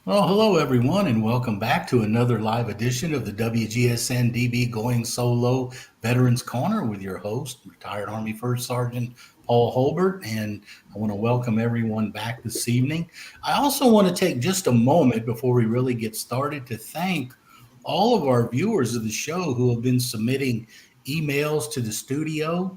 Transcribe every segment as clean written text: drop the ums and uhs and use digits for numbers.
Well, hello everyone, and welcome back to another live edition of the WGSN-DB Going Solo Veterans Corner with your host, retired Army First Sergeant Paul Holbert. And I want to welcome everyone back this evening. I also want to take just a moment before we really get started to thank all of our viewers of the show who have been submitting emails to the studio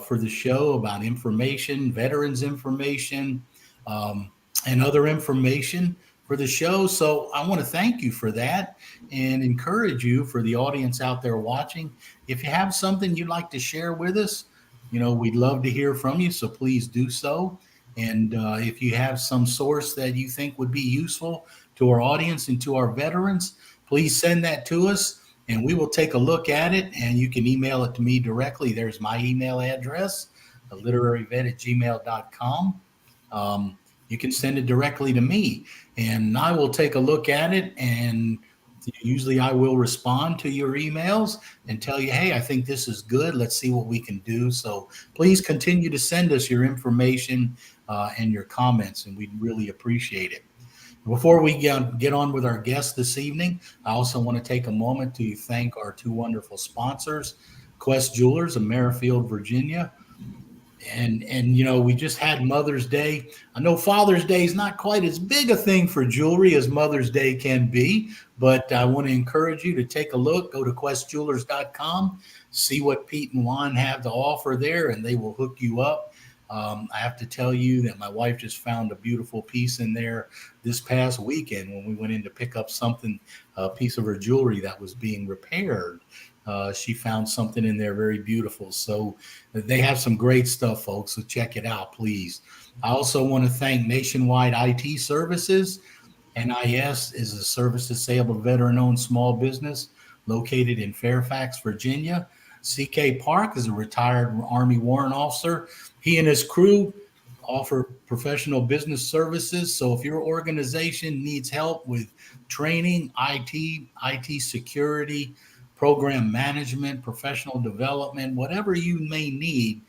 for the show about information, veterans information, um, and other information for the show. So I want to thank you for that and encourage you, for the audience out there watching. If you have something you'd like to share with us, we'd love to hear from you. So please do so. And if you have some source that you think would be useful to our audience and to our veterans, please send that to us and we will take a look at it. And you can email it to me directly. There's my email address, literaryvet@gmail.com. You can send it directly to me and I will take a look at it. And usually I will respond to your emails and tell you, hey, I think this is good. Let's see what we can do. So please continue to send us your information and your comments, and we'd really appreciate it. Before we get on with our guest this evening, I also want to take a moment to thank our two wonderful sponsors, Quest Jewelers of Merrifield, Virginia. And we just had Mother's Day. I know Father's Day is not quite as big a thing for jewelry as Mother's Day can be, but I want to encourage you to take a look. Go to questjewelers.com, see what Pete and Juan have to offer there, and they will hook you up. I have to tell you that my wife just found a beautiful piece in there this past weekend when we went in to pick up something, a piece of her jewelry that was being repaired. She found something in there very beautiful. So they have some great stuff, folks. So check it out, please. I also want to thank Nationwide IT Services. NIS is a service disabled veteran owned small business located in Fairfax, Virginia. CK Park is a retired Army warrant officer. He and his crew offer professional business services. So if your organization needs help with training, IT security, program management, professional development, whatever you may need,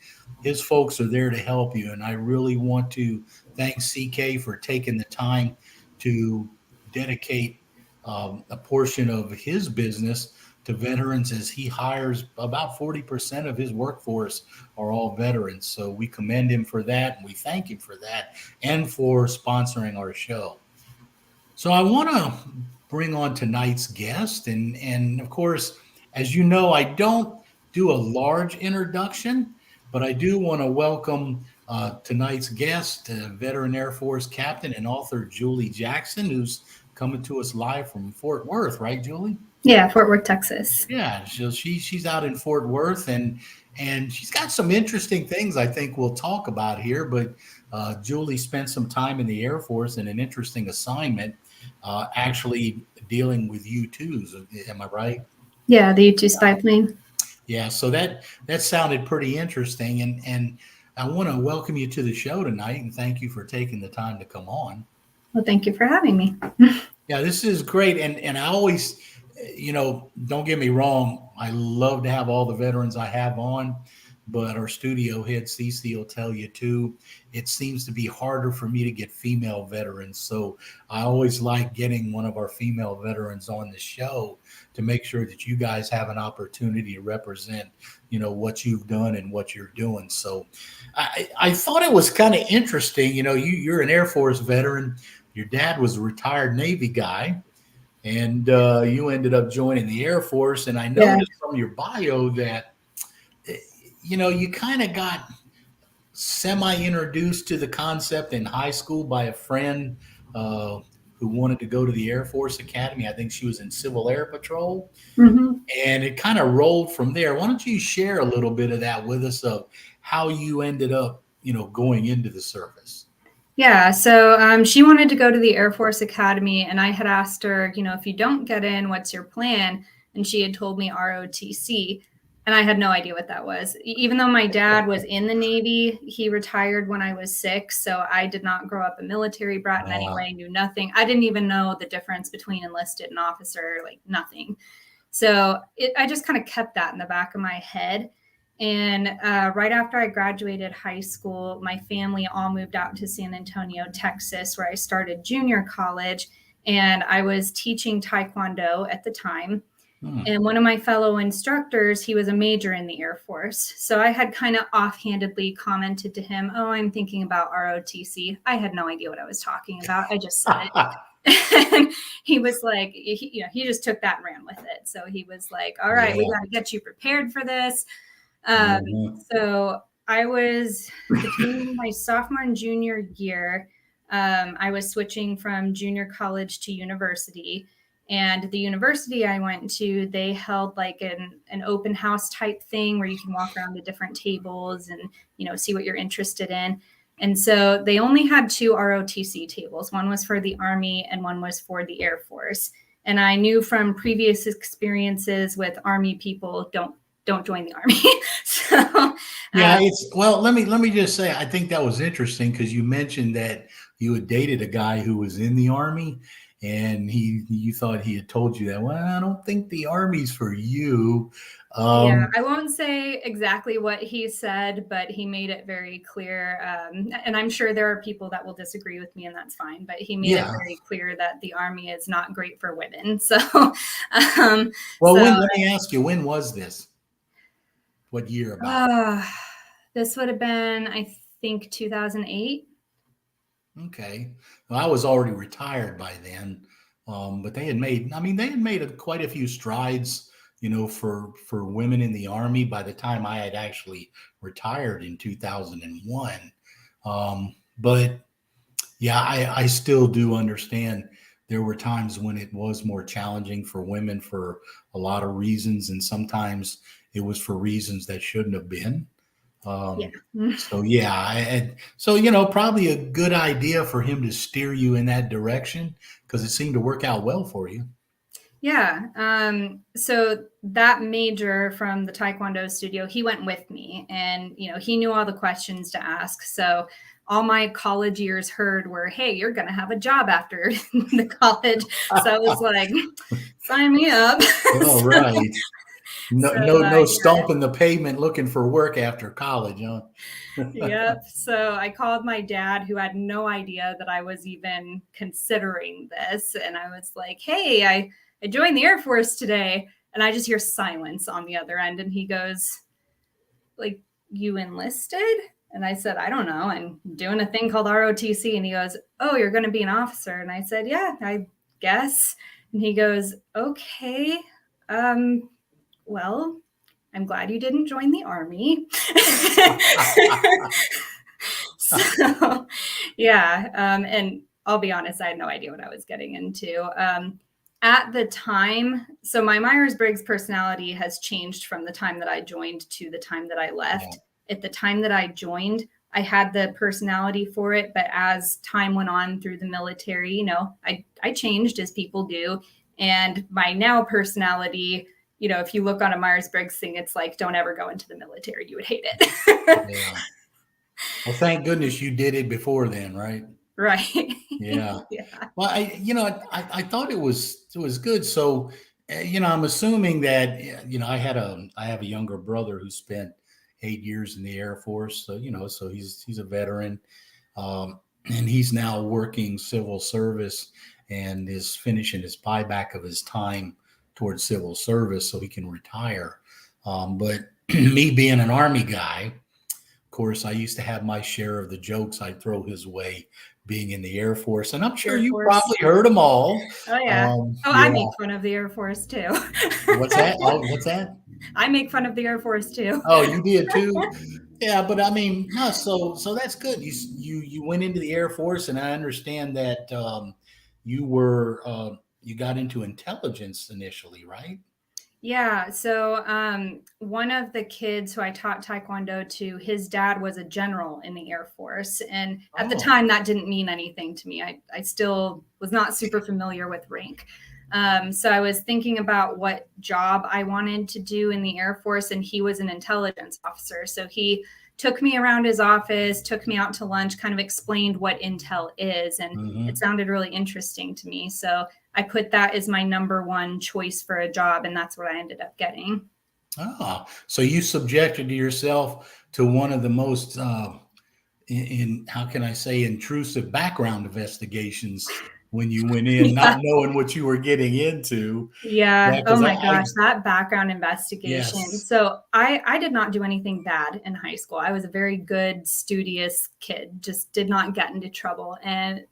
his folks are there to help you. And I really want to thank CK for taking the time to dedicate a portion of his business to veterans, as he hires about 40% of his workforce are all veterans. So we commend him for that and we thank him for that and for sponsoring our show. So I want to bring on tonight's guest. And of course, as you know, I don't do a large introduction, but I do want to welcome tonight's guest, veteran Air Force captain and author Julie Jackson, who's coming to us live from Fort Worth, right, Julie? Yeah, Fort Worth, Texas. Yeah, so she's out in Fort Worth, and she's got some interesting things I think we'll talk about here. But Julie spent some time in the Air Force in an interesting assignment, actually dealing with U-2s. Am I right? Yeah, the U-2 spy plane. Yeah. So that sounded pretty interesting, and I want to welcome you to the show tonight, and thank you for taking the time to come on. Well, thank you for having me. Yeah, this is great, and I always, don't get me wrong, I love to have all the veterans I have on, but our studio head Cece will tell you too. It seems to be harder for me to get female veterans, so I always like getting one of our female veterans on the show to make sure that you guys have an opportunity to represent, what you've done and what you're doing. So, I thought it was kind of interesting. You're an Air Force veteran. Your dad was a retired Navy guy, and you ended up joining the Air Force. And I Yeah. noticed from your bio that, you kind of got semi introduced to the concept in high school by a friend uh, who wanted to go to the Air Force Academy. I think she was in Civil Air Patrol, hmm and it kind of rolled from there. Why don't you share a little bit of that with us, of how you ended up, going into the service? Yeah. So she wanted to go to the Air Force Academy, and I had asked her, if you don't get in, what's your plan? And she had told me ROTC, and I had no idea what that was. Even though my dad was in the Navy, he retired when I was 6. So I did not grow up a military brat in any Uh, way, knew nothing. I didn't even know the difference between enlisted and officer, like nothing. So I just kind of kept that in the back of my head. And right after I graduated high school, my family all moved out to San Antonio, Texas, where I started junior college. and I was teaching Taekwondo at the time. Hmm. And one of my fellow instructors, he was a major in the Air Force. So I had kind of offhandedly commented to him, "Oh, I'm thinking about ROTC." I had no idea what I was talking about. I just said it. And he was like, he just took that and ran with it. So he was like, "All right, we Yeah. got to get you prepared for this." Mhm. So I was between my sophomore and junior year. I was switching from junior college to university. And the university I went to, they held like an open house type thing where you can walk around to different tables and, see what you're interested in. And so they only had 2 ROTC tables. One was for the Army and one was for the Air Force. And I knew from previous experiences with Army people, don't join the Army. So Yeah, let me just say, I think that was interesting because you mentioned that you had dated a guy who was in the Army, and you thought he had told you that. Well, I don't think the Army's for you. yeah, Um, I won't say exactly what he said, but he made it very clear. And I'm sure there are people that will disagree with me, and that's fine. But he made it yeah. very clear that the Army is not great for women. So, Well, so let me ask you, when was this? What year about? this would have been, I think, 2008. Okay. Well, I was already retired by then, but they had made. I mean, they had made quite a few strides, for women in the Army by the time I had actually retired in 2001. But yeah, I still do understand there were times when it was more challenging for women for a lot of reasons, and sometimes it was for reasons that shouldn't have been. Yeah. So yeah, probably a good idea for him to steer you in that direction because it seemed to work out well for you. Yeah. So that major from the Taekwondo studio, he went with me and, he knew all the questions to ask. So all my college years heard were, "Hey, you're going to have a job after the college." So I was like, sign me up. All so, right. No, so no yeah, stomping the pavement looking for work after college, huh? yep. So I called my dad, who had no idea that I was even considering this. And I was like, "Hey, I joined the Air Force today." And I just hear silence on the other end. And he goes, "Like, you enlisted?" And I said, "I don't know. I'm doing a thing called ROTC." And he goes, "Oh, you're going to be an officer?" And I said, "Yeah, I guess." And he goes, "Okay. Um, well, I'm glad you didn't join the Army." So, yeah. And I'll be honest, I had no idea what I was getting into. At the time, so my Myers-Briggs personality has changed from the time that I joined to the time that I Yeah. left. At the time that I joined, I had the personality for it, but as time went on through the military, I changed as people do. And my now personality, if you look on a Myers-Briggs thing, it's like, don't ever go into the military. You would hate it. Yeah. Well, thank goodness you did it before then, right? Right. Yeah. Yeah. Well, I thought it was good. So, I'm assuming that, I have a younger brother who spent 8 years in the Air Force. So, so he's a veteran, and he's now working civil service and is finishing his buyback of his time towards civil service so he can retire. But me being an Army guy, of course, I used to have my share of the jokes I'd throw his way being in the Air Force, and I'm sure Air you Force. probably heard them all. Oh, yeah. Oh, I Yeah. make fun of the Air Force too. What's that? Oh, what's that? I make fun of the Air Force too. Oh, you did too? Yeah, but I mean, no. So that's good. You went into the Air Force, and I understand that you got into intelligence initially, right? Yeah. So one of the kids who I taught Taekwondo to, his dad was a general in the Air Force. And at the Oh, time, that didn't mean anything to me. I still was not super familiar with rank. So I was thinking about what job I wanted to do in the Air Force, and he was an intelligence officer. So he took me around his office, took me out to lunch, kind of explained what intel is. And it hmm. sounded really interesting to me. So I put that as my number one choice for a job, and that's what I ended up getting. So you subjected yourself to one of the most, in how can I say, intrusive background investigations when you went in, not Yeah. knowing what you were getting into. Yeah. Yeah, Oh because my I gosh, that background investigation. yes. So I did not do anything bad in high school. I was a very good, studious kid, just did not get into trouble. And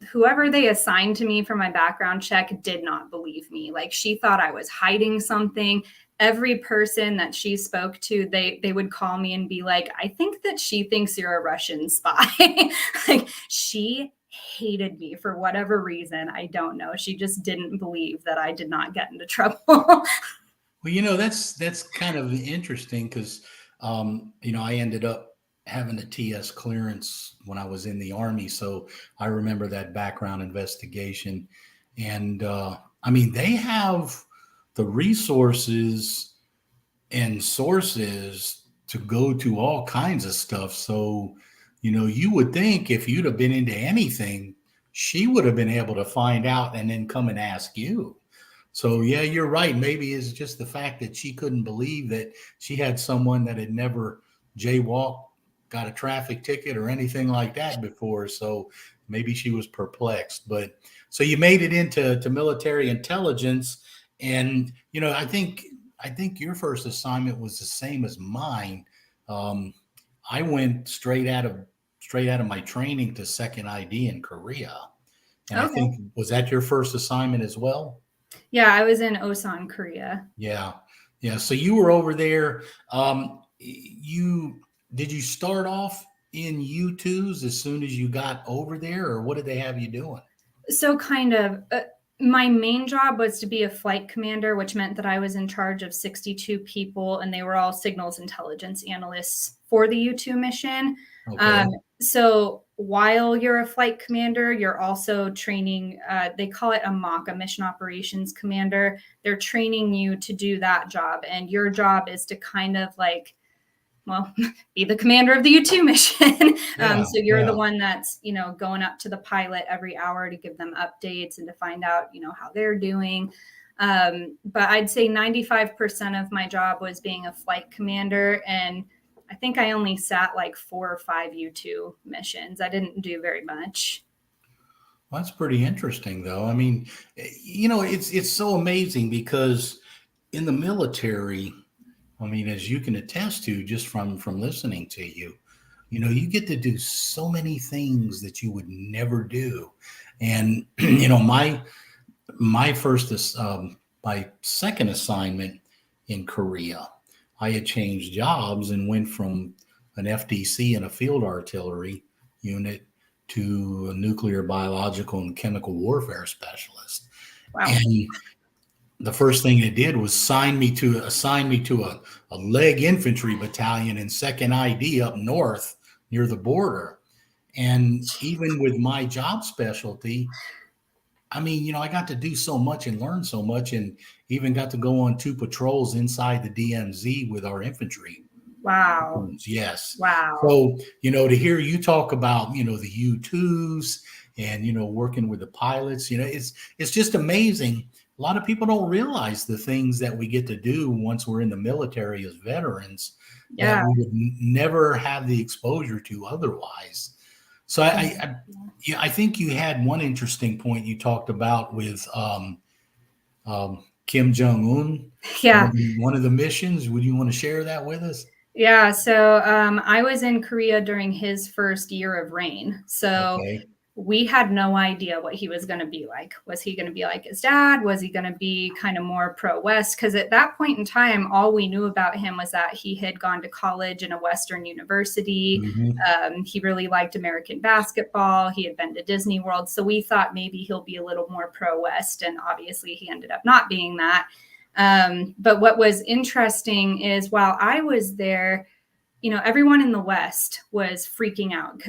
whoever they assigned to me for my background check did not believe me. Like she thought I was hiding something. Every person that she spoke to, they would call me and be like, I think that she thinks you're a Russian spy. Like she hated me for whatever reason. I don't know. She just didn't believe that I did not get into trouble. Well, that's kind of interesting because I ended up having a TS clearance when I was in the Army, so I remember that background investigation, and I mean they have the resources and sources to go to all kinds of stuff. So, you would think if you'd have been into anything, she would have been able to find out and then come and ask you. So yeah, you're right. Maybe it's just the fact that she couldn't believe that she had someone that had never jaywalked, got a traffic ticket or anything like that before. So maybe she was perplexed. But so you made it into military intelligence, and I think your first assignment was the same as mine. Um, I went straight out of my training to second ID in Korea, and I Okay. think was that your first assignment as well? Yeah, I was in Osan, Korea. Yeah. Yeah. So you were over there. You did you start off in U2s as soon as you got over there, or what did they have you doing? So kind of my main job was to be a flight commander, which meant that I was in charge of 62 people and they were all signals intelligence analysts for the U2 mission. Um, Okay. so while you're a flight commander, you're also training, they call it a MOC, a mission operations commander. They're training you to do that job. And your job is to kind of like, well, be the commander of the U2 mission. Yeah. So you're the Yeah. one that's, going up to the pilot every hour to give them updates and to find out, how they're doing. But I'd say 95% of my job was being a flight commander. And I think I only sat like 4 or 5 U2 missions. I didn't do very much. Well, that's pretty interesting, though. I mean, it's so amazing because in the military, I mean, as you can attest to just from listening to you, you get to do so many things that you would never do. And my first my second assignment in Korea, I had changed jobs and went from an FDC and a field artillery unit to a nuclear, biological, and chemical warfare specialist. Wow. And the first thing they did was assign me to a leg infantry battalion in second ID up north near the border. And even with my job specialty, I mean, I got to do so much and learn so much, and even got to go on 2 patrols inside the DMZ with our infantry. Wow. Yes. Wow. So, to hear you talk about, the U2s and, working with the pilots, it's just amazing. A lot of people don't realize the things that we get to do once we're in the military as veterans that Yeah. we would never have the exposure to otherwise. So yeah, I think you had one interesting point you talked about with Kim Jong Un, Yeah. one of the missions. Would you want to share that with us? Yeah, so I was in Korea during his first year of reign. So Okay. we had no idea what he was going to be like. Was he going to be like his dad? Was he going to be kind of more pro-West? Because at that point in time, all we knew about him was that he had gone to college in a Western university. Hmm. He really liked American basketball. He had been to Disney World. So we thought maybe he'll be a little more pro-West. And obviously he ended up not being that. But what was interesting is while I was there, everyone in the West was freaking out.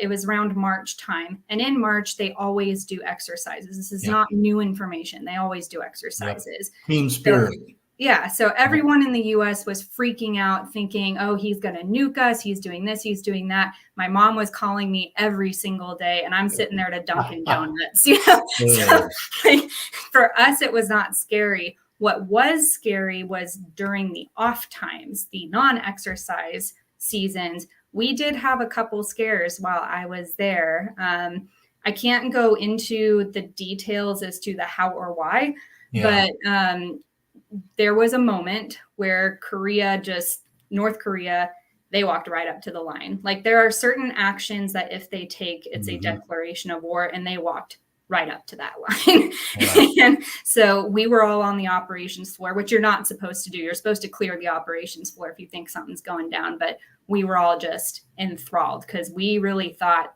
It was around March time. And in March, they always do exercises. This is Yep. not new information. They always do Yep. exercises. Team So, spirit. yeah. So Yep. everyone in the US was freaking out, thinking, oh, he's going to nuke us. He's doing this. He's doing that. My mom was calling me every single day, and I'm sitting there to Dunkin' Donuts. So like, for us, it was not scary. What was scary was during the off times, the non-exercise seasons. We did have a couple scares while I was there. I can't go into the details as to the how or why, Yeah. but there was a moment where North Korea, they walked right up to the line. Like there are certain actions that if they take, it's a Hmm. declaration of war, and they walked right up to that line. Right. And so we were all on the operations floor, which you're not supposed to do. You're supposed to clear the operations floor if you think something's going down. But we were all just enthralled because we really thought,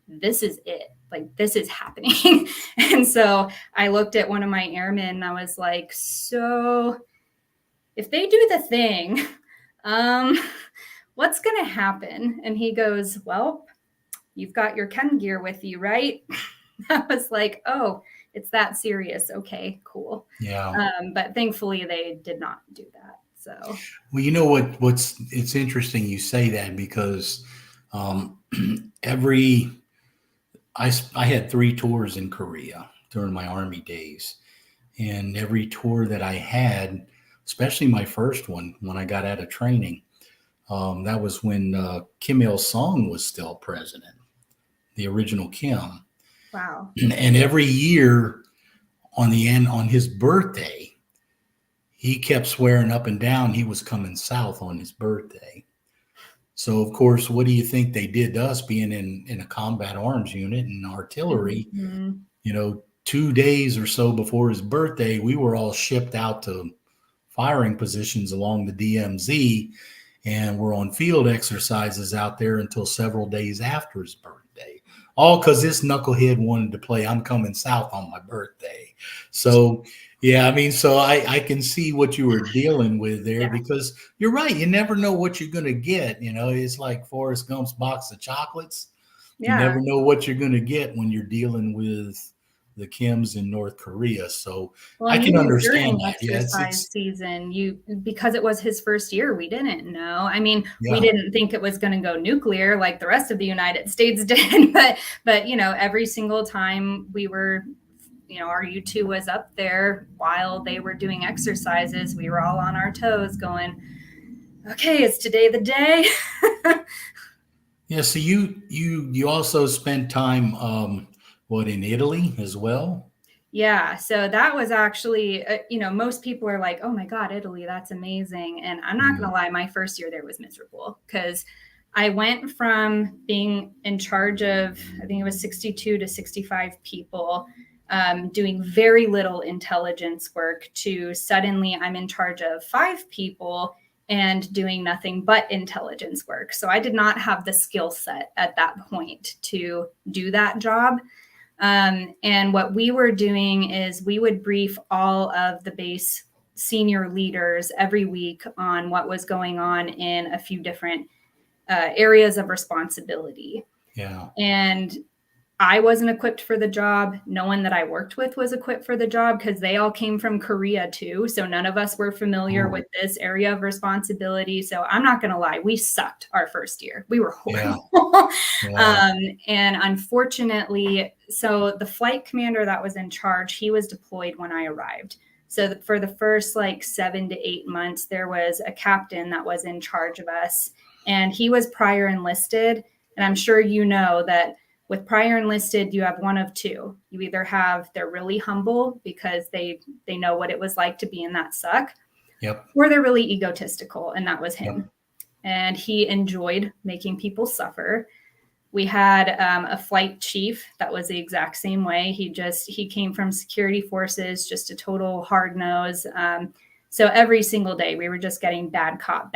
this is it. Like, this is happening. And so I looked at one of my airmen and I was like, so if they do the thing, what's going to happen? And he goes, well, you've got your chem gear with you, right? I was like, oh, it's that serious. Okay, cool. Yeah. But thankfully they did not do that. So, Well, you know it's interesting you say that because um, I had 3 tours in Korea during my Army days. And every tour that I had, especially my first one when I got out of training, that was when Kim Il Sung was still president, the original Kim. wow. And every year on his birthday, he kept swearing up and down he was coming south on his birthday. So of course, what do you think they did to us being in a combat arms unit and artillery? Mm-hmm. 2 days or so before his birthday, we were all shipped out to firing positions along the DMZ, and we're on field exercises out there until several days after his birthday. All because this knucklehead wanted to play I'm coming south on my birthday. So, yeah, I mean, so I can see what you were dealing with there Yeah. because you're right. You never know what you're going to get. It's like Forrest Gump's box of chocolates. You Yeah. never know what you're going to get when you're dealing with the Kims in North Korea. So Well, I and can even understand during that. Yeah, exercise season, because it was his first year, we didn't know. I mean, we yeah, didn't think it was going to go nuclear like the rest of the United States did, but every single time we were, our U2 was up there while they were doing exercises, we were all on our toes going, okay, is today the day? yeah. So you also spent time in Italy as well? Yeah, so that was actually, most people are like, oh my God, Italy, that's amazing. And I'm not going Mm, to lie, my first year there was miserable because I went from being in charge of, I think it was 62 to 65 people, doing very little intelligence work, to suddenly I'm in charge of 5 people and doing nothing but intelligence work. So I did not have the skill set at that point to do that job. And what we were doing is we would brief all of the base senior leaders every week on what was going on in a few different areas of responsibility. yeah. And I wasn't equipped for the job. No one that I worked with was equipped for the job because they all came from Korea too. So none of us were familiar Oh, with this area of responsibility. So I'm not going to lie, we sucked our first year. We were yeah. horrible. Yeah. And unfortunately, so the flight commander that was in charge, he was deployed when I arrived. So for the first 7 to 8 months, there was a captain that was in charge of us, and he was prior enlisted. And I'm sure you know that with prior enlisted, you have one of two. You either have they're really humble because they know what it was like to be in that suck, Yep. or they're really egotistical, and that was Yep. him. And he enjoyed making people suffer. We had a flight chief that was the exact same way. He came from security forces, just a total hard nose. So every single day we were just getting bad cop,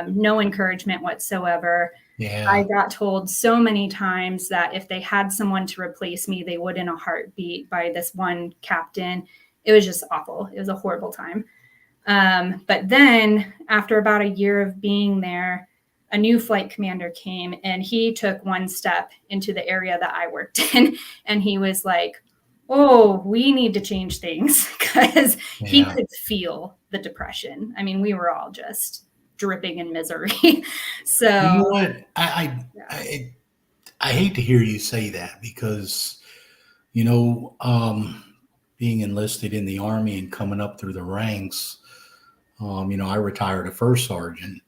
no encouragement whatsoever. I Yeah. got told so many times that if they had someone to replace me, they would in a heartbeat by this one captain. It was just awful. It was a horrible time. But then after about a year of being there, a new flight commander came and he took one step into the area that I worked in. And he was like, oh, we need to change things because he Yeah. could feel the depression. I mean, we were all just dripping in misery. You know So, what? yeah. I hate to hear you say that because you know being enlisted in the Army and coming up through the ranks. I retired a first sergeant,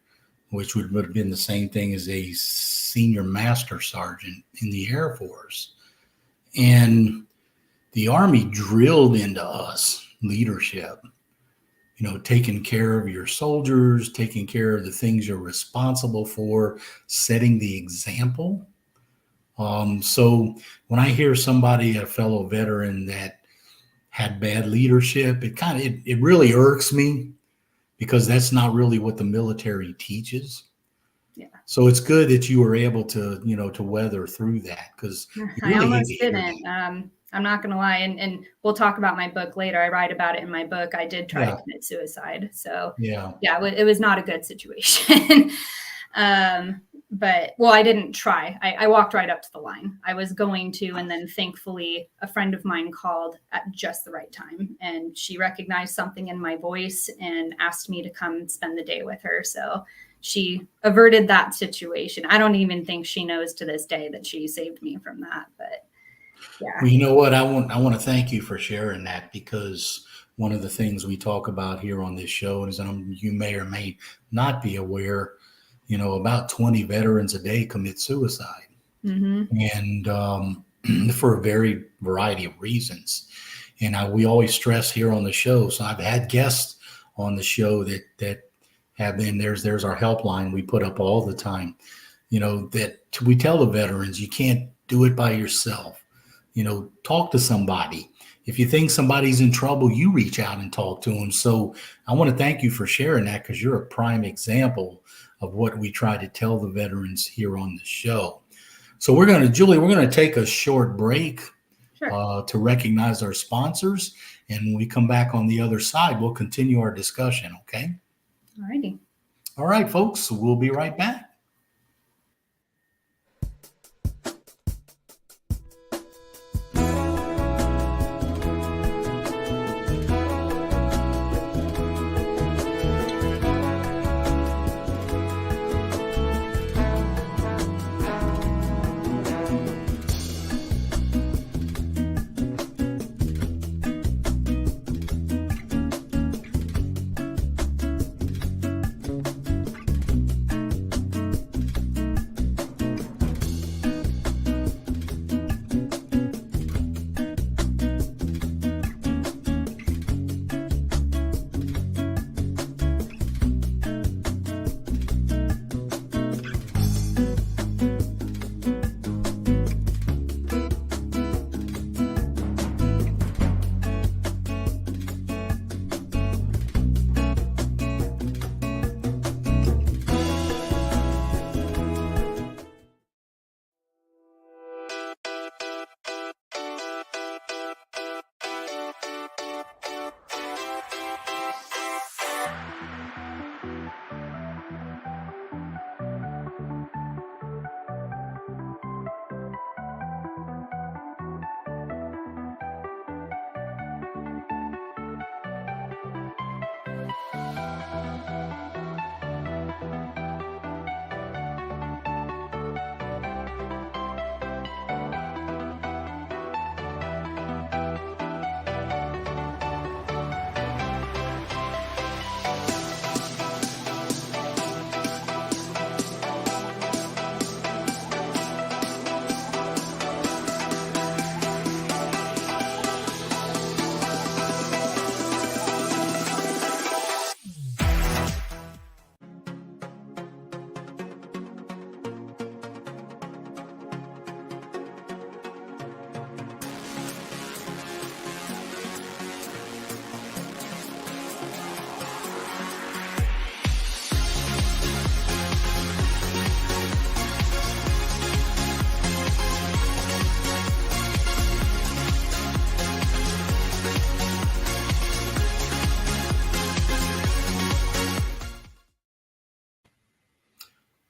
which would have been the same thing as a senior master sergeant in the Air Force. And the Army drilled into us leadership, taking care of your soldiers, taking care of the things you're responsible for, setting the example. So when I hear somebody, a fellow veteran, that had bad leadership, it really irks me, because that's not really what the military teaches. Yeah. So it's good that you were able to, to weather through that, because I almost didn't. I'm not going to lie. And we'll talk about my book later. I write about it in my book. I did try to commit suicide. So yeah, it was not a good situation. But I didn't try. I walked right up to the line. I was going to, and then thankfully a friend of mine called at just the right time, and she recognized something in my voice and asked me to come spend the day with her. So she averted that situation. I don't even think she knows to this day that she saved me from that. But yeah. Well, you know what? I want to thank you for sharing that, because one of the things we talk about here on this show is, you may or may not be aware, about 20 veterans a day commit suicide. Mm-hmm. And for a variety of reasons. And we always stress here on the show. So I've had guests on the show that have been, there's our helpline we put up all the time, that we tell the veterans, you can't do it by yourself. Talk to somebody. If you think somebody's in trouble, you reach out and talk to them. So I want to thank you for sharing that, because you're a prime example of what we try to tell the veterans here on the show. So Julie, we're going to take a short break. Sure. To recognize our sponsors. And when we come back on the other side, we'll continue our discussion. Okay. All righty. All right, folks. We'll be right back.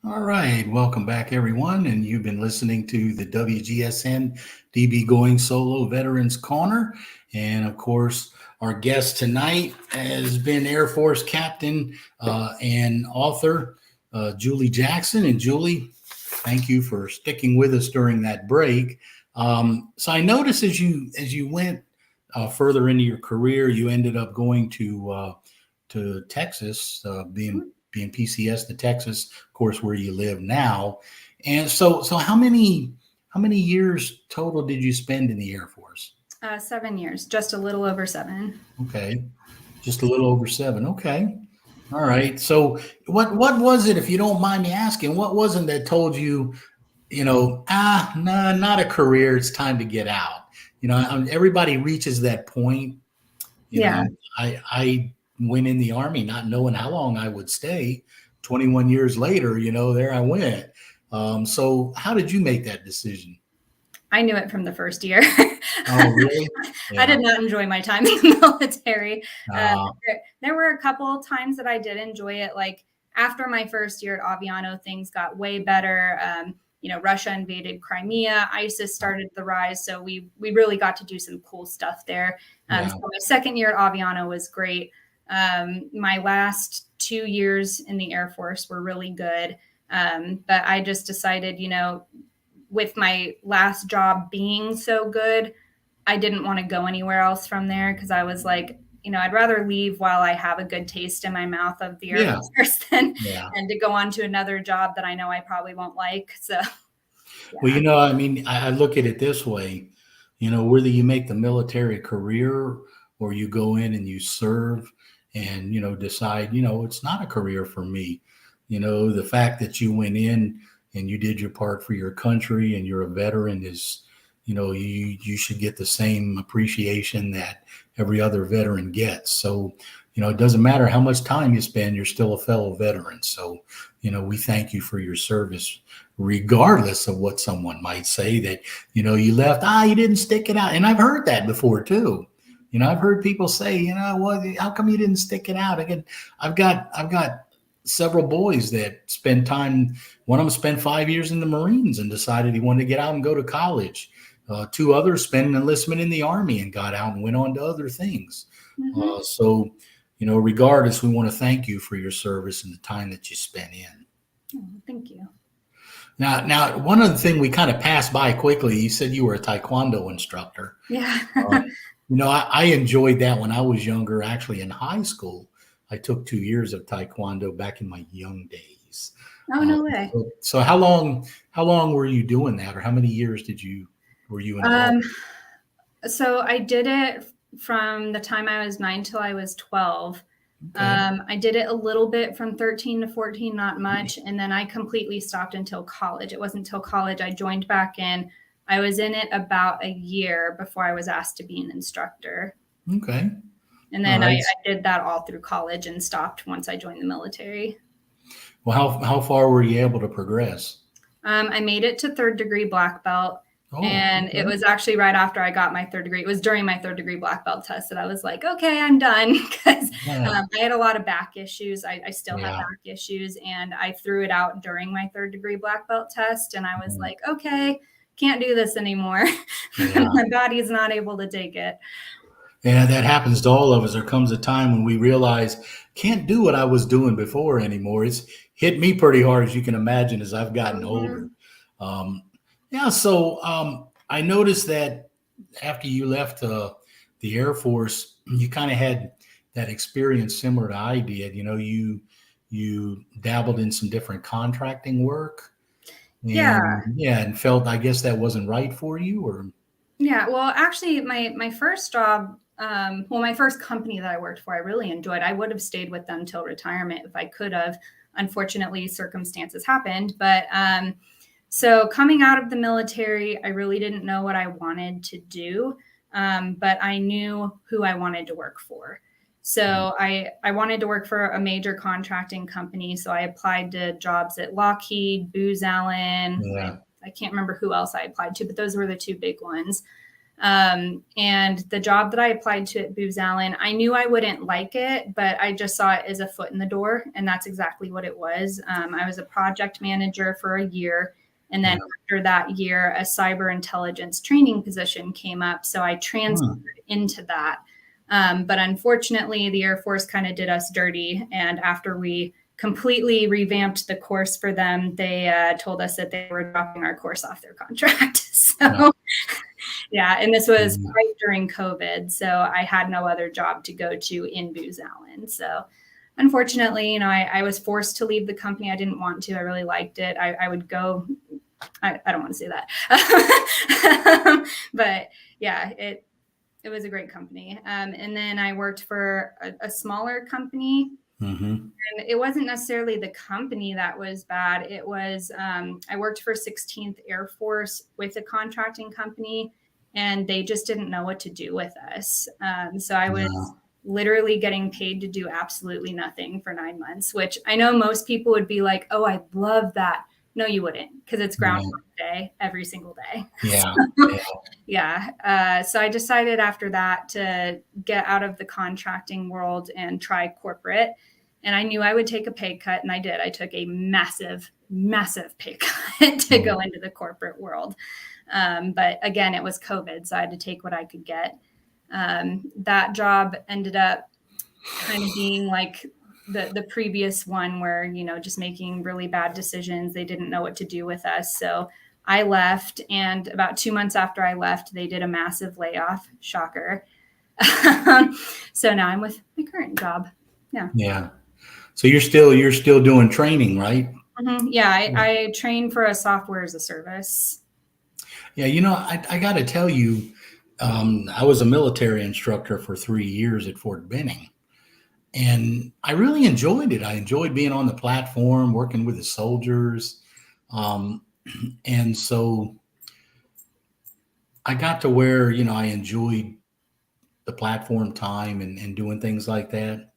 All right, welcome back, everyone. And you've been listening to the WGSN-DB Going Solo Veterans Corner. And of course, our guest tonight has been Air Force Captain and author Julie Jackson. And Julie, thank you for sticking with us during that break. So I noticed as you went further into your career, you ended up going to Texas, being PCS to Texas, of course, where you live now. And so how many how many years total did you spend in the Air Force? 7 years, just a little over 7. Okay. Just a little over 7. Okay. All right. So what was it, if you don't mind me asking, what was it that told you, no, not a career. It's time to get out. Everybody reaches that point. You Yeah. know, I went in the Army not knowing how long I would stay. 21 years later, there I went. So how did you make that decision? I knew it from the first year. Oh, really? I Yeah. did not enjoy my time in the military. Uh, There were a couple of times that I did enjoy it. Like after my first year at Aviano, things got way better. Russia invaded Crimea. ISIS started the rise. So we really got to do some cool stuff there. yeah. So my second year at Aviano was great. My last 2 years in the Air Force were really good. But I just decided, with my last job being so good, I didn't want to go anywhere else from there because I was like, I'd rather leave while I have a good taste in my mouth of the Air Yeah. Force than Yeah. and to go on to another job that I know I probably won't like. So, Well, I look at it this way, whether you make the military career or you go in and you serve and, decide, it's not a career for me. The fact that you went in and you did your part for your country and you're a veteran is, you should get the same appreciation that every other veteran gets. So, it doesn't matter how much time you spend, you're still a fellow veteran. So, we thank you for your service, regardless of what someone might say that, you left, you didn't stick it out. And I've heard that before too. I've heard people say, how come you didn't stick it out? Again, I've got several boys that spend time. One of them spent 5 years in the Marines and decided he wanted to get out and go to college. 2 others spent an enlistment in the Army and got out and went on to other things. Mhm. So, regardless, we want to thank you for your service and the time that you spent in. Oh, thank you. Now, one other thing we kind of passed by quickly, you said you were a Taekwondo instructor. Yeah. I enjoyed that when I was younger. Actually, in high school, I took 2 years of Taekwondo back in my young days. Oh, no way. So how long were you doing that, or how many years were you involved? So I did it from the time I was 9 till I was 12. Okay. I did it a little bit from 13 to 14, not much. And then I completely stopped until college. It wasn't until college I joined back in. I was in it about a year before I was asked to be an instructor. Okay. And then All right. I did that all through college and stopped once I joined the military. Well, how far were you able to progress? I made it to 3rd degree black belt. Oh, And okay. it was actually right after I got my 3rd degree. It was during my 3rd degree black belt test that I was like, okay, I'm done. Because Yeah. I had a lot of back issues. I still have Yeah. back issues. And I threw it out during my 3rd degree black belt test. And I was Mhm. like, okay, can't do this anymore. Yeah. My body's not able to take it. Yeah, that happens to all of us. There comes a time when we realize can't do what I was doing before anymore. It's hit me pretty hard, as you can imagine, as I've gotten older. Um, yeah, so I noticed that after you left the Air Force, you kind of had that experience similar to I did. You dabbled in some different contracting work, Yeah. and felt, I guess, that wasn't right for you, or Yeah. Well, actually, my first job, my first company that I worked for, I really enjoyed. I would have stayed with them till retirement if I could have. Unfortunately, circumstances happened. But so coming out of the military, I really didn't know what I wanted to do, but I knew who I wanted to work for. So I wanted to work for a major contracting company. So I applied to jobs at Lockheed, Booz Allen. yeah. I can't remember who else I applied to, but those were the 2 big ones. And the job that I applied to at Booz Allen, I knew I wouldn't like it, but I just saw it as a foot in the door. And that's exactly what it was. I was a project manager for a year. And then after that year, a cyber intelligence training position came up. So I transferred into that. But unfortunately, the Air Force kind of did us dirty. And after we completely revamped the course for them, they told us that they were dropping our course off their contract. So, yeah, and this was right during COVID. So I had no other job to go to in Booz Allen. So unfortunately, I was forced to leave the company. I didn't want to. I really liked it. I would go I don't want to say that. But yeah, it was a great company. And then I worked for a smaller company. Mm-hmm. And it wasn't necessarily the company that was bad. It was, I worked for 16th Air Force with a contracting company, and they just didn't know what to do with us. So I was literally getting paid to do absolutely nothing for 9 months, which I know most people would be like, oh, I love that. No, you wouldn't, because it's Groundhog Day every single day. Yeah. Yeah. So I decided after that to get out of the contracting world and try corporate. And I knew I would take a pay cut, and I did. I took a massive, massive pay cut to go into the corporate world. But again, it was COVID, so I had to take what I could get. That job ended up kind of being like the previous one where, you know, just making really bad decisions. They didn't know what to do with us. So I left, and about 2 months after I left, they did a massive layoff. Shocker. So now I'm with my current job. Yeah. Yeah. So you're still doing training, right? Mm-hmm. Yeah. I train for a software as a service. Yeah. You know, I got to tell you, I was a military instructor for 3 years at Fort Benning, and I really enjoyed it. I enjoyed being on the platform, working with the soldiers. And so I got to where, you know, I enjoyed the platform time and doing things like that.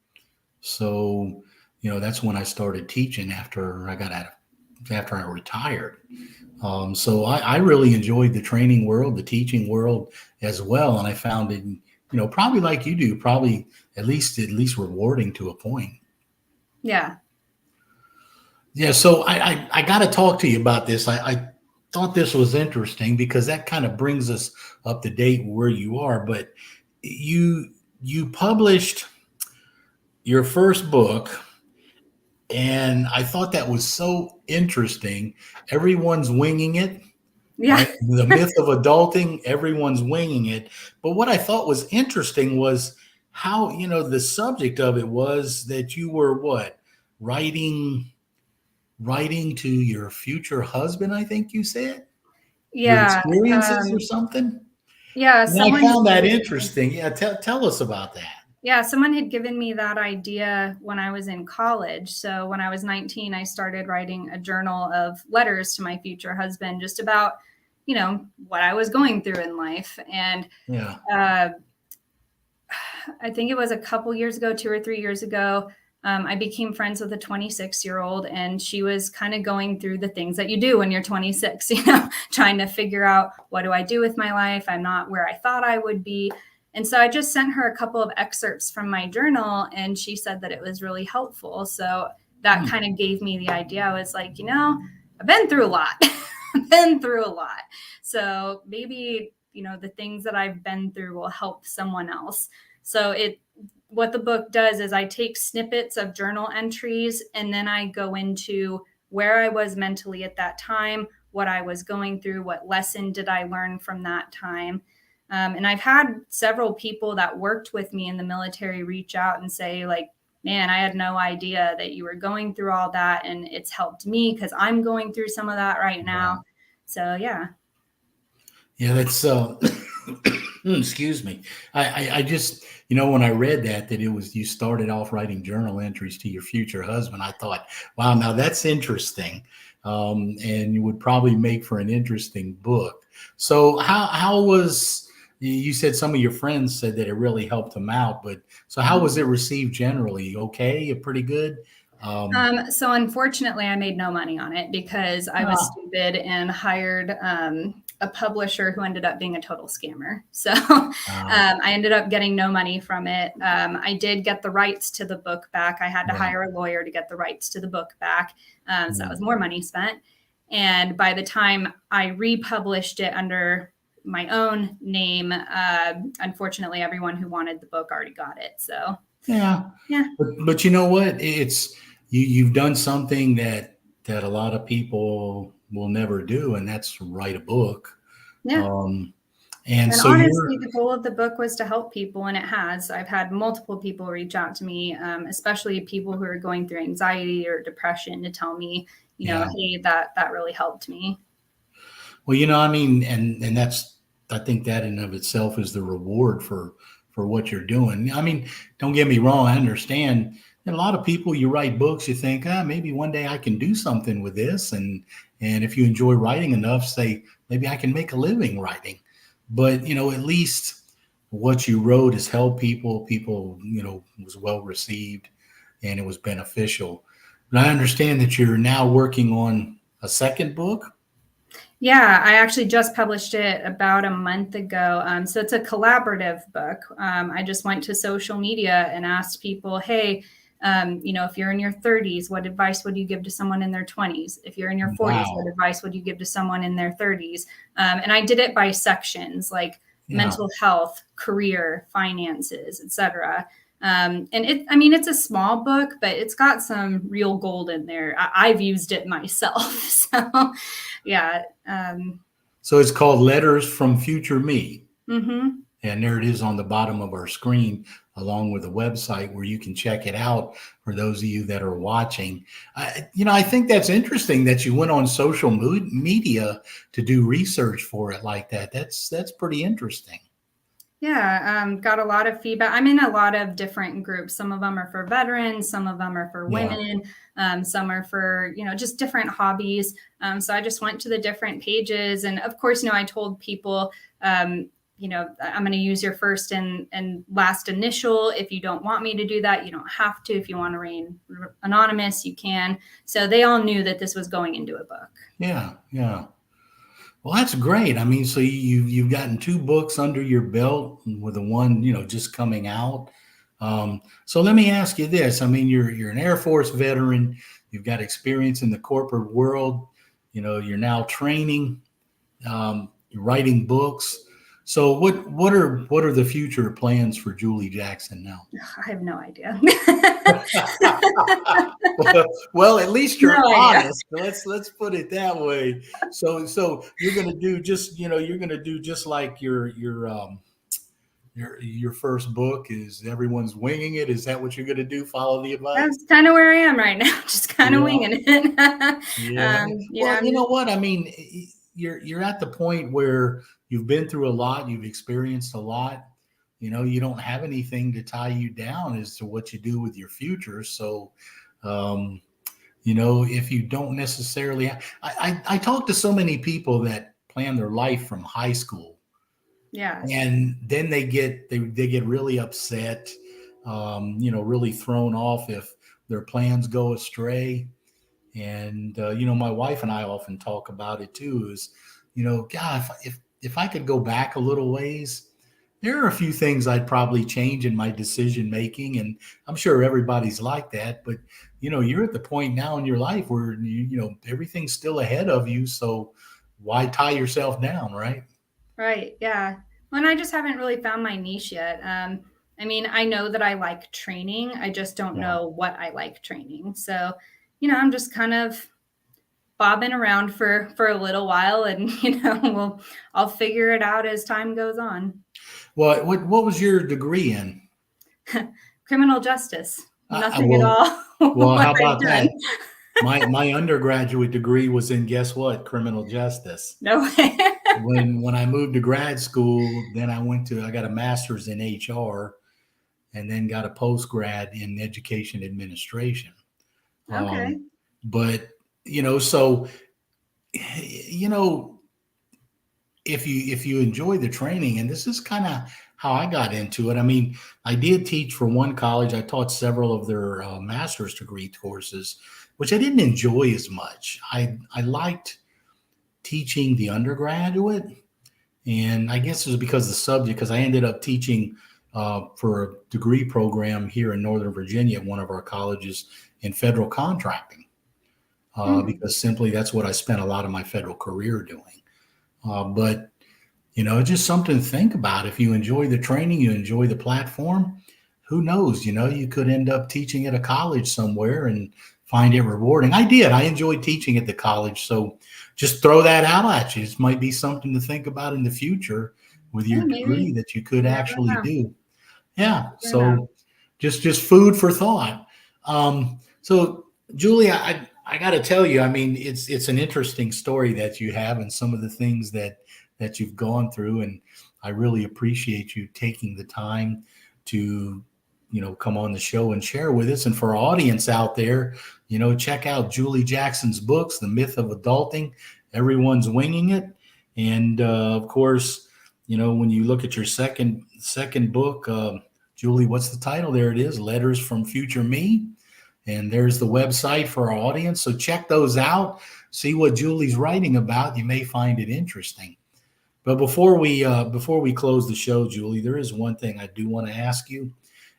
So, you know, that's when I started teaching after I retired. So I really enjoyed the training world, the teaching world as well. And I found it, you know, probably like you do, probably at least rewarding to a point. Yeah. Yeah. So I got to talk to you about this. I thought this was interesting because that kind of brings us up to date where you are. But you published your first book, and I thought that was so interesting. Everyone's winging it. Yeah. Right? The myth of adulting, everyone's winging it. But what I thought was interesting was how, you know, the subject of it was that you were writing to your future husband, I think you said, your Yeah. experiences or something. Yeah. And I found that interesting. Yeah. Tell us about that. Yeah, someone had given me that idea when I was in college. So when I was 19, I started writing a journal of letters to my future husband, just about, you know, what I was going through in life. And Yeah. I think it was a couple years ago, 2 or 3 years ago, I became friends with a 26-year-old, and she was kind of going through the things that you do when you're 26, you know, trying to figure out, what do I do with my life? I'm not where I thought I would be. And so I just sent her a couple of excerpts from my journal, and she said that it was really helpful. So that kind of gave me the idea. I was like, you know, I've been through a lot. So maybe, you know, the things that I've been through will help someone else. So what the book does is I take snippets of journal entries, and then I go into where I was mentally at that time, what I was going through, what lesson did I learn from that time. And I've had several people that worked with me in the military reach out and say, like, man, I had no idea that you were going through all that, and it's helped me because I'm going through some of that right now. So, yeah. Yeah, that's excuse me. I just, you know, when I read that it was, you started off writing journal entries to your future husband, I thought, wow, now that's interesting. And you would probably make for an interesting book. So how was, you said some of your friends said that it really helped them out, but so how was it received generally? Okay, pretty good. So unfortunately, I made no money on it because I was stupid and hired a publisher who ended up being a total scammer. So I ended up getting no money from it. I did get the rights to the book back. I had to hire a lawyer to get the rights to the book back. So that was more money spent. And by the time I republished it under my own name, unfortunately, everyone who wanted the book already got it. So yeah. But you know what? It's you've done something that a lot of people will never do, and that's write a book. Yeah. And so honestly, the goal of the book was to help people, and it has. I've had multiple people reach out to me, especially people who are going through anxiety or depression, to tell me, you know, hey, that really helped me. Well, I mean, and that's, I think that in of itself is the reward for what you're doing. I mean, don't get me wrong. I understand. And a lot of people, you write books, you think, maybe one day I can do something with this. And if you enjoy writing enough, say, maybe I can make a living writing. But, at least what you wrote has helped people. People, was well received and it was beneficial. But I understand that you're now working on a second book. Yeah, I actually just published it about a month ago. So it's a collaborative book. I just went to social media and asked people, hey, if you're in your 30s, what advice would you give to someone in their 20s? If you're in your 40s, Wow. what advice would you give to someone in their 30s? And I did it by sections, like mental health, career, finances, etc. And it's a small book, but it's got some real gold in there. I've used it myself. So yeah. So it's called Letters from Future Me. Mm-hmm. And there it is on the bottom of our screen, along with a website where you can check it out for those of you that are watching. I think that's interesting that you went on social media to do research for it like that. That's pretty interesting. Yeah, got a lot of feedback. I'm in a lot of different groups. Some of them are for veterans, some of them are for women, some are for, just different hobbies. So I just went to the different pages. And of course, I told people, I'm going to use your first and last initial. If you don't want me to do that, you don't have to. If you want to remain anonymous, you can. So they all knew that this was going into a book. Yeah, yeah. Well, that's great. I mean, so you've gotten 2 books under your belt with the one, just coming out. So let me ask you this. I mean, you're an Air Force veteran. You've got experience in the corporate world. You're now training. You're writing books. So what are the future plans for Julie Jackson now? I have no idea. Well, at least you're honest. Let's put it that way. So you're going to do just like your first book is everyone's winging it. Is that what you're going to do? Follow the advice? That's kind of where I am right now. Just kind of winging it. Yeah. Well, you know what? I mean, you're at the point where you've been through a lot. You've experienced a lot. You don't have anything to tie you down as to what you do with your future. So, if you don't necessarily, I talk to so many people that plan their life from high school. Yeah. And then they get really upset, really thrown off if their plans go astray. And, my wife and I often talk about it too, is, God, if I could go back a little ways, there are a few things I'd probably change in my decision making. And I'm sure everybody's like that, but, you're at the point now in your life where, everything's still ahead of you. So why tie yourself down, right? Right. Yeah. Well, and I just haven't really found my niche yet. I mean, I know that I like training. I just don't know what I like training. So, I'm just kind of bobbing around for a little while, and I'll figure it out as time goes on. Well, what was your degree in? Criminal justice. Nothing at all. Well, how about that? My undergraduate degree was in, guess what? Criminal justice. No way. When I moved to grad school, then I got a master's in HR and then got a post-grad in education administration. Okay. But, so, if you enjoy the training, and this is kind of how I got into it. I mean, I did teach for one college. I taught several of their master's degree courses, which I didn't enjoy as much. I liked teaching the undergraduate, and I guess it was because of the subject, because I ended up teaching for a degree program here in Northern Virginia at one of our colleges in federal contracting, because simply that's what I spent a lot of my federal career doing. But just something to think about. If you enjoy the training, you enjoy the platform, who knows, you could end up teaching at a college somewhere and find it rewarding. I did. I enjoyed teaching at the college. So just throw that out at you. This might be something to think about in the future with your degree that you could actually do. Yeah. So just food for thought. So Julie, I I got to tell you, I mean, it's an interesting story that you have, and some of the things that you've gone through, and I really appreciate you taking the time to, come on the show and share with us. And for our audience out there, check out Julie Jackson's books, The Myth of Adulting, Everyone's Winging It, and of course, when you look at your second book, Julie, what's the title? There it is, Letters from Future Me. And there's the website for our audience. So check those out. See what Julie's writing about. You may find it interesting. But before we close the show, Julie, there is one thing I do want to ask you.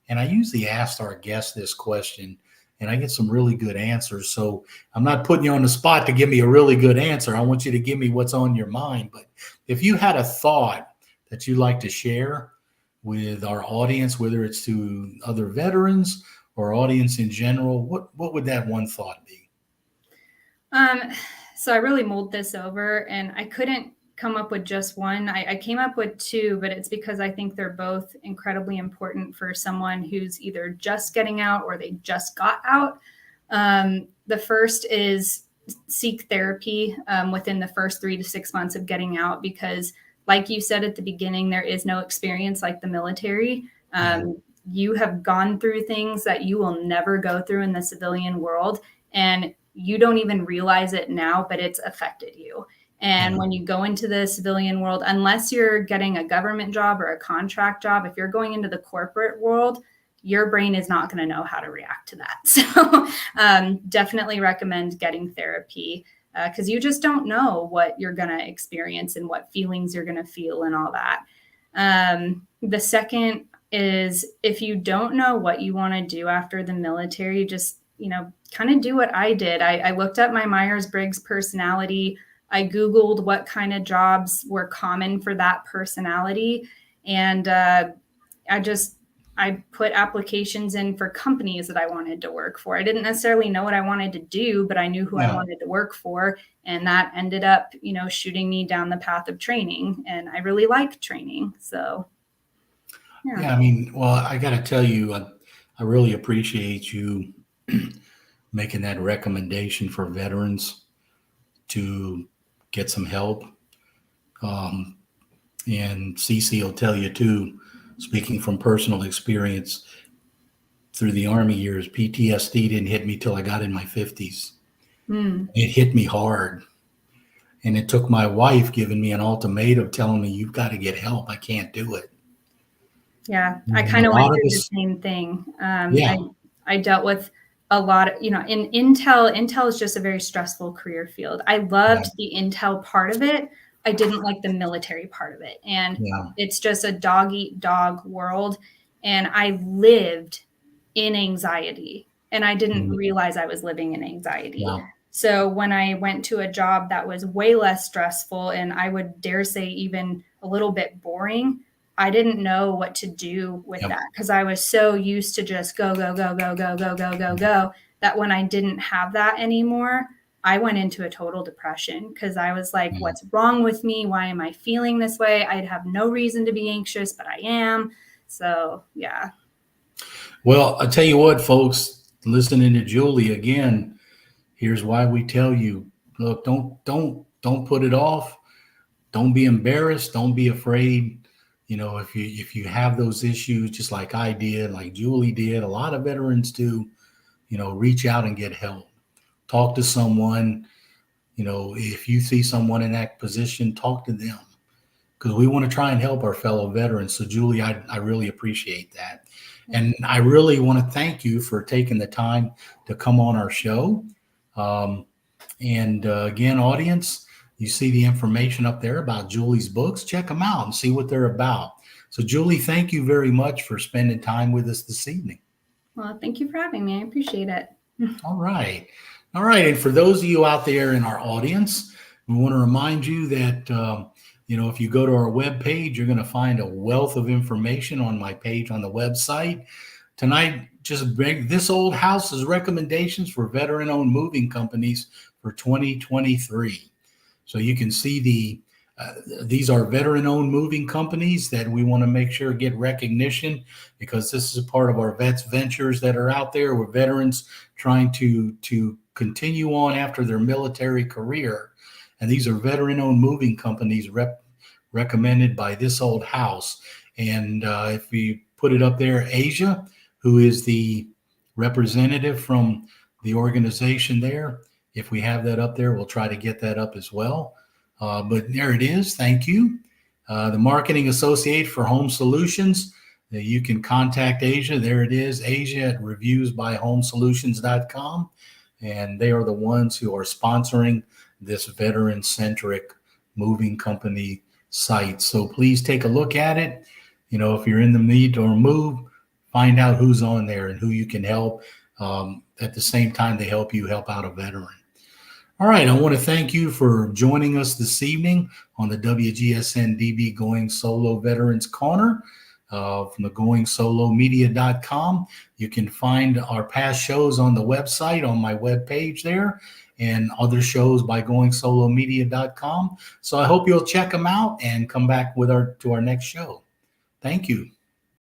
And I usually ask our guests this question, and I get some really good answers. So I'm not putting you on the spot to give me a really good answer. I want you to give me what's on your mind. But if you had a thought that you'd like to share with our audience, whether it's to other veterans or audience in general, what would that one thought be? So I really mulled this over, and I couldn't come up with just one. I came up with two, but it's because I think they're both incredibly important for someone who's either just getting out or they just got out. The first is seek therapy within the first 3 to 6 months of getting out, because like you said at the beginning, there is no experience like the military. You have gone through things that you will never go through in the civilian world, and you don't even realize it now, but it's affected you. And when you go into the civilian world, unless you're getting a government job or a contract job, if you're going into the corporate world, your brain is not going to know how to react to that. So definitely recommend getting therapy, because you just don't know what you're going to experience and what feelings you're going to feel and all that. The second is, if you don't know what you want to do after the military, just, kind of do what I did. I looked up my Myers-Briggs personality. I Googled what kind of jobs were common for that personality. And I put applications in for companies that I wanted to work for. I didn't necessarily know what I wanted to do, but I knew who I wanted to work for. And that ended up, shooting me down the path of training. And I really like training. So, yeah, I mean, well, I got to tell you, I really appreciate you making that recommendation for veterans to get some help. And Cece will tell you too, speaking from personal experience through the Army years, PTSD didn't hit me till I got in my 50s. It hit me hard. And it took my wife giving me an ultimatum, telling me, you've got to get help. I can't do it. Yeah, I kind of went through the same thing. I dealt with a lot of, in Intel is just a very stressful career field. I loved the Intel part of it. I didn't like the military part of it. And it's just a dog eat dog world. And I lived in anxiety, and I didn't realize I was living in anxiety. So when I went to a job that was way less stressful, and I would dare say even a little bit boring, I didn't know what to do with that, because I was so used to just go, that when I didn't have that anymore, I went into a total depression, because I was like, what's wrong with me? Why am I feeling this way? I'd have no reason to be anxious, but I am. So, yeah. Well, I tell you what, folks, listening to Julie again, here's why we tell you, look, don't put it off. Don't be embarrassed. Don't be afraid. If you have those issues, just like I did, like Julie did, a lot of veterans do, reach out and get help. Talk to someone. If you see someone in that position, talk to them, because we want to try and help our fellow veterans. So Julie, I really appreciate that. And I really want to thank you for taking the time to come on our show. Again, audience, you see the information up there about Julie's books. Check them out and see what they're about. So, Julie, thank you very much for spending time with us this evening. Well, thank you for having me. I appreciate it. All right. And for those of you out there in our audience, we want to remind you that, if you go to our webpage, you're going to find a wealth of information on my page on the website. Tonight, just bring this old house's recommendations for veteran-owned moving companies for 2023. So you can see these are veteran-owned moving companies that we want to make sure get recognition, because this is a part of our vets ventures that are out there. We're veterans trying to continue on after their military career. And these are veteran-owned moving companies recommended by this old house. And if we put it up there, Asia, who is the representative from the organization there, if we have that up there, we'll try to get that up as well. But there it is. Thank you. The Marketing Associate for Home Solutions. You can contact Asia. There it is, Asia at reviewsbyhomesolutions.com. And they are the ones who are sponsoring this veteran-centric moving company site. So please take a look at it. You know, if you're in the need to move, find out who's on there and who you can help. At the same time, they help you help out a veteran. All right, I want to thank you for joining us this evening on the WGSN-DB Going Solo Veterans Corner from the goingsolomedia.com. You can find our past shows on the website, on my webpage there, and other shows by goingsolomedia.com. So I hope you'll check them out and come back with to our next show. Thank you.